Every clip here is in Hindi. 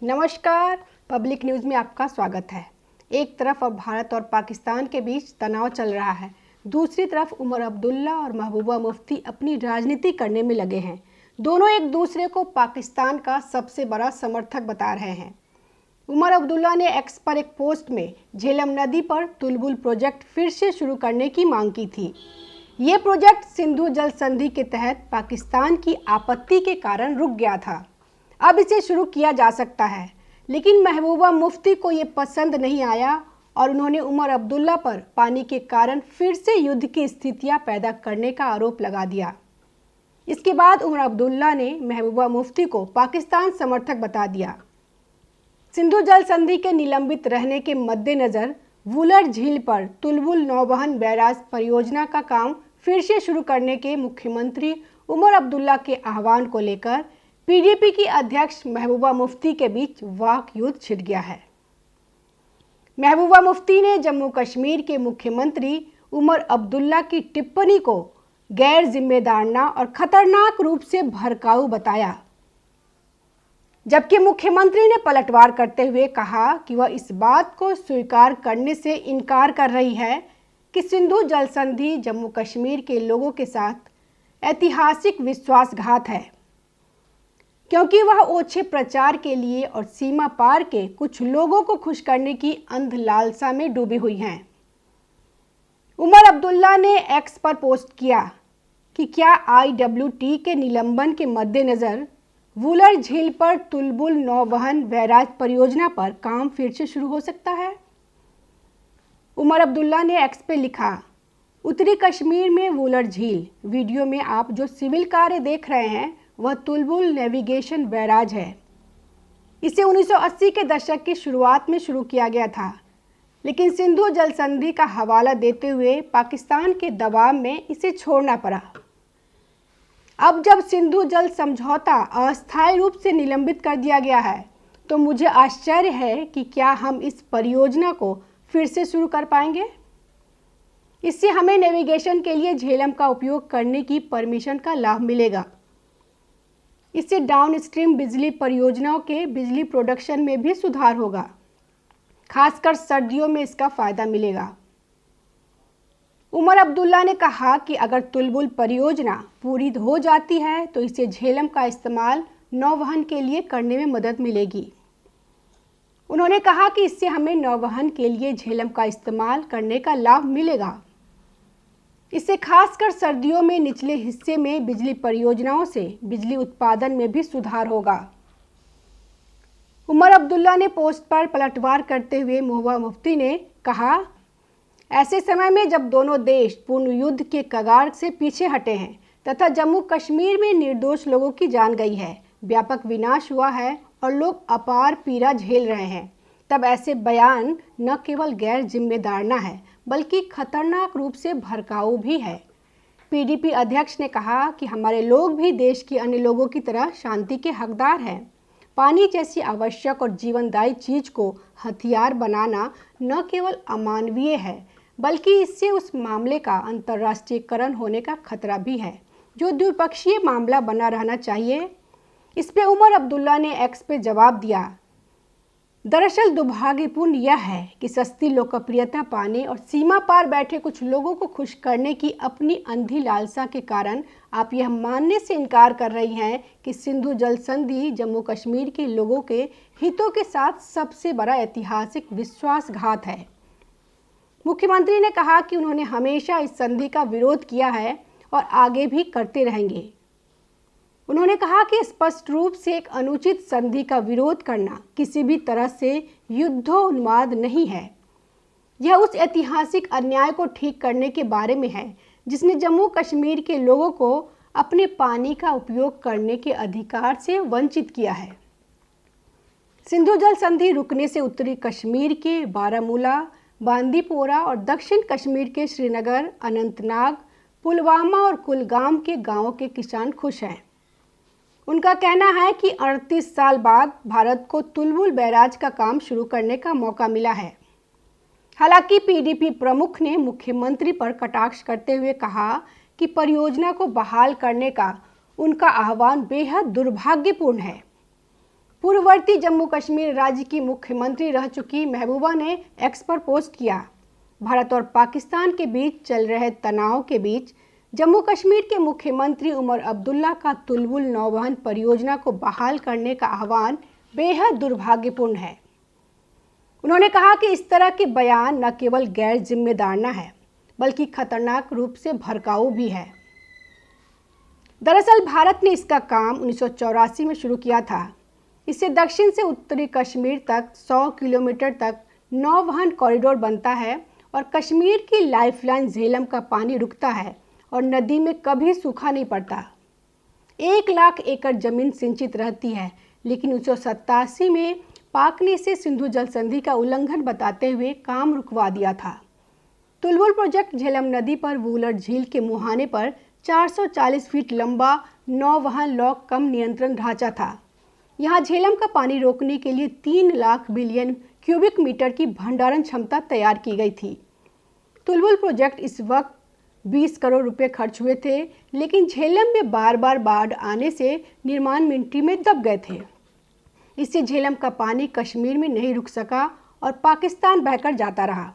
नमस्कार। पब्लिक न्यूज़ में आपका स्वागत है। एक तरफ अब भारत और पाकिस्तान के बीच तनाव चल रहा है, दूसरी तरफ उमर अब्दुल्ला और महबूबा मुफ्ती अपनी राजनीति करने में लगे हैं। दोनों एक दूसरे को पाकिस्तान का सबसे बड़ा समर्थक बता रहे हैं। उमर अब्दुल्ला ने एक्स पर एक पोस्ट में झेलम नदी पर तुलबुल प्रोजेक्ट फिर से शुरू करने की मांग की थी। ये प्रोजेक्ट सिंधु जल संधि के तहत पाकिस्तान की आपत्ति के कारण रुक गया था। अब इसे शुरू किया जा सकता है, लेकिन महबूबा मुफ्ती को ये पसंद नहीं आया और उन्होंने उमर अब्दुल्ला पर पानी के कारण फिर से युद्ध की स्थितियां पैदा करने का आरोप लगा दिया। इसके बाद उमर अब्दुल्ला ने महबूबा मुफ्ती को पाकिस्तान समर्थक बता दिया। सिंधु जल संधि के निलंबित रहने के मद्देनज़र वुलर झील पर तुलबुल नौवहन बैराज परियोजना का काम फिर से शुरू करने के मुख्यमंत्री उमर अब्दुल्ला के आह्वान को लेकर पीडीपी की अध्यक्ष महबूबा मुफ्ती के बीच वाक युद्ध छिड़ गया है। महबूबा मुफ्ती ने जम्मू कश्मीर के मुख्यमंत्री उमर अब्दुल्ला की टिप्पणी को गैर जिम्मेदाराना और खतरनाक रूप से भड़काऊ बताया, जबकि मुख्यमंत्री ने पलटवार करते हुए कहा कि वह इस बात को स्वीकार करने से इनकार कर रही है कि सिंधु जल संधि जम्मू कश्मीर के लोगों के साथ ऐतिहासिक विश्वासघात है, क्योंकि वह ओछे प्रचार के लिए और सीमा पार के कुछ लोगों को खुश करने की अंध लालसा में डूबी हुई हैं। उमर अब्दुल्ला ने एक्स पर पोस्ट किया कि क्या IWT के निलंबन के मद्देनज़र वुलर झील पर तुलबुल नौवहन बैराज परियोजना पर काम फिर से शुरू हो सकता है। उमर अब्दुल्ला ने एक्स पे लिखा, उत्तरी कश्मीर में वुलर झील, वीडियो में आप जो सिविल कार्य देख रहे हैं वह तुलबुल नेविगेशन बैराज है। इसे 1980 के दशक की शुरुआत में शुरू किया गया था, लेकिन सिंधु जल संधि का हवाला देते हुए पाकिस्तान के दबाव में इसे छोड़ना पड़ा। अब जब सिंधु जल समझौता अस्थायी रूप से निलंबित कर दिया गया है, तो मुझे आश्चर्य है कि क्या हम इस परियोजना को फिर से शुरू कर पाएंगे। इससे हमें नेविगेशन के लिए झेलम का उपयोग करने की परमिशन का लाभ मिलेगा। इससे डाउनस्ट्रीम बिजली परियोजनाओं के बिजली प्रोडक्शन में भी सुधार होगा, खासकर सर्दियों में इसका फायदा मिलेगा। उमर अब्दुल्ला ने कहा कि अगर तुलबुल परियोजना पूरी हो जाती है तो इससे झेलम का इस्तेमाल नौवहन के लिए करने में मदद मिलेगी। उन्होंने कहा कि इससे हमें नौवहन के लिए झेलम का इस्तेमाल करने का लाभ मिलेगा। इससे खासकर सर्दियों में निचले हिस्से में बिजली परियोजनाओं से बिजली उत्पादन में भी सुधार होगा। उमर अब्दुल्ला ने पोस्ट पर पलटवार करते हुए महबूबा मुफ्ती ने कहा, ऐसे समय में जब दोनों देश पूर्ण युद्ध के कगार से पीछे हटे हैं तथा जम्मू कश्मीर में निर्दोष लोगों की जान गई है, व्यापक विनाश हुआ है और लोग अपार पीड़ा झेल रहे हैं, तब ऐसे बयान न केवल गैर जिम्मेदाराना है बल्कि खतरनाक रूप से भड़काऊ भी है। पीडीपी अध्यक्ष ने कहा कि हमारे लोग भी देश के अन्य लोगों की तरह शांति के हकदार हैं। पानी जैसी आवश्यक और जीवनदायी चीज को हथियार बनाना न केवल अमानवीय है बल्कि इससे उस मामले का अंतर्राष्ट्रीयकरण होने का खतरा भी है, जो द्विपक्षीय मामला बना रहना चाहिए। इस पे उमर अब्दुल्ला ने एक्स पे जवाब दिया, दरअसल दुर्भाग्यपूर्ण यह है कि सस्ती लोकप्रियता पाने और सीमा पार बैठे कुछ लोगों को खुश करने की अपनी अंधी लालसा के कारण आप यह मानने से इनकार कर रही हैं कि सिंधु जल संधि जम्मू कश्मीर के लोगों के हितों के साथ सबसे बड़ा ऐतिहासिक विश्वासघात है। मुख्यमंत्री ने कहा कि उन्होंने हमेशा इस संधि का विरोध किया है और आगे भी करते रहेंगे। उन्होंने कहा कि स्पष्ट रूप से एक अनुचित संधि का विरोध करना किसी भी तरह से युद्धोन्माद नहीं है। यह उस ऐतिहासिक अन्याय को ठीक करने के बारे में है जिसने जम्मू कश्मीर के लोगों को अपने पानी का उपयोग करने के अधिकार से वंचित किया है। सिंधु जल संधि रुकने से उत्तरी कश्मीर के बारामूला, बांदीपोरा और दक्षिण कश्मीर के श्रीनगर, अनंतनाग, पुलवामा और कुलगाम के गांवों के किसान खुश हैं। उनका कहना है कि 38 साल बाद भारत को तुलबुल बैराज का काम शुरू करने का मौका मिला है। हालांकि पीडीपी प्रमुख ने मुख्यमंत्री पर कटाक्ष करते हुए कहा कि परियोजना को बहाल करने का उनका आह्वान बेहद दुर्भाग्यपूर्ण है। पूर्ववर्ती जम्मू कश्मीर राज्य की मुख्यमंत्री रह चुकी महबूबा ने एक्स पर पोस्ट किया, भारत और पाकिस्तान के बीच चल रहे तनाव के बीच जम्मू कश्मीर के मुख्यमंत्री उमर अब्दुल्ला का तुलबुल नौवहन परियोजना को बहाल करने का आह्वान बेहद दुर्भाग्यपूर्ण है। उन्होंने कहा कि इस तरह के बयान न केवल गैर जिम्मेदाराना है बल्कि खतरनाक रूप से भड़काऊ भी है। दरअसल भारत ने इसका काम 1984 में शुरू किया था। इससे दक्षिण से उत्तरी कश्मीर तक 100 किलोमीटर तक नौवहन कॉरिडोर बनता है और कश्मीर की लाइफलाइन झेलम का पानी रुकता है और नदी में कभी सूखा नहीं पड़ता। 1 लाख एकड़ जमीन सिंचित रहती है, लेकिन 1987 में पाक ने इसे सिंधु जल संधि का उल्लंघन बताते हुए काम रुकवा दिया था। तुलबुल प्रोजेक्ट झेलम नदी पर वूलर झील के मुहाने पर 440 फीट लंबा नौवहन लॉक कम नियंत्रण ढांचा था। यहाँ झेलम का पानी रोकने के लिए 3 लाख बिलियन क्यूबिक मीटर की भंडारण क्षमता तैयार की गई थी। तुलबुल प्रोजेक्ट इस वक्त 20 करोड़ रुपए खर्च हुए थे, लेकिन झेलम में बार बार बाढ़ आने से निर्माण मिट्टी में दब गए थे। इससे झेलम का पानी कश्मीर में नहीं रुक सका और पाकिस्तान बहकर जाता रहा।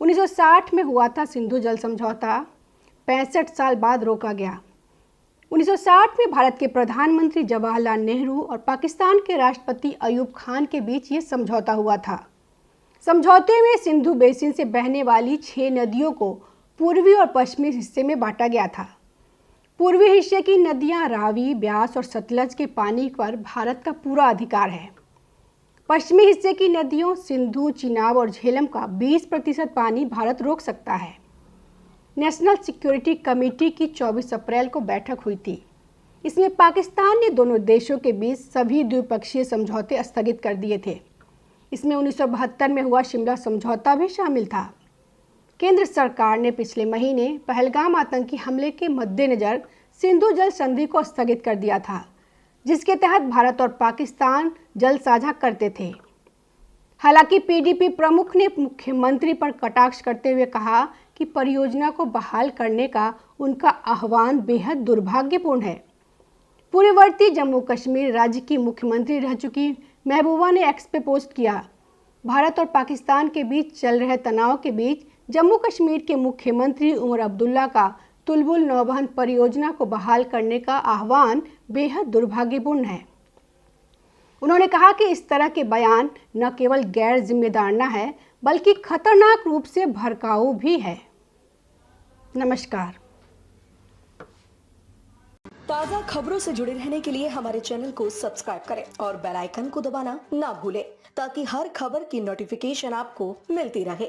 1960 में हुआ था सिंधु जल समझौता, 65 साल बाद रोका गया। 1960 में भारत के प्रधानमंत्री जवाहरलाल नेहरू और पाकिस्तान के राष्ट्रपति अयूब खान के बीच ये समझौता हुआ था। समझौते में सिंधु बेसिन से बहने वाली 6 नदियों को पूर्वी और पश्चिमी हिस्से में बांटा गया था। पूर्वी हिस्से की नदियां रावी, ब्यास और सतलज के पानी पर भारत का पूरा अधिकार है। पश्चिमी हिस्से की नदियों सिंधु, चिनाब और झेलम का 20% पानी भारत रोक सकता है। नेशनल सिक्योरिटी कमेटी की 24 अप्रैल को बैठक हुई थी। इसमें पाकिस्तान ने दोनों देशों के बीच सभी द्विपक्षीय समझौते स्थगित कर दिए थे। इसमें 1972 में हुआ शिमला समझौता भी शामिल था। केंद्र सरकार ने पिछले महीने पहलगाम आतंकी हमले के मद्देनज़र सिंधु जल संधि को स्थगित कर दिया था, जिसके तहत भारत और पाकिस्तान जल साझा करते थे। हालांकि पीडीपी प्रमुख ने मुख्यमंत्री पर कटाक्ष करते हुए कहा कि परियोजना को बहाल करने का उनका आह्वान बेहद दुर्भाग्यपूर्ण है। पूर्ववर्ती जम्मू कश्मीर राज्य की मुख्यमंत्री रह चुकी महबूबा ने एक्स पे पोस्ट किया, भारत और पाकिस्तान के बीच चल रहे तनाव के बीच जम्मू कश्मीर के मुख्यमंत्री उमर अब्दुल्ला का तुलबुल नौवहन परियोजना को बहाल करने का आह्वान बेहद दुर्भाग्यपूर्ण है। उन्होंने कहा कि इस तरह के बयान न केवल गैर जिम्मेदाराना है बल्कि खतरनाक रूप से भड़काऊ भी है। नमस्कार। ताज़ा खबरों से जुड़े रहने के लिए हमारे चैनल को सब्सक्राइब करें और बेल आइकन को दबाना ना भूलें, ताकि हर खबर की नोटिफिकेशन आपको मिलती रहे।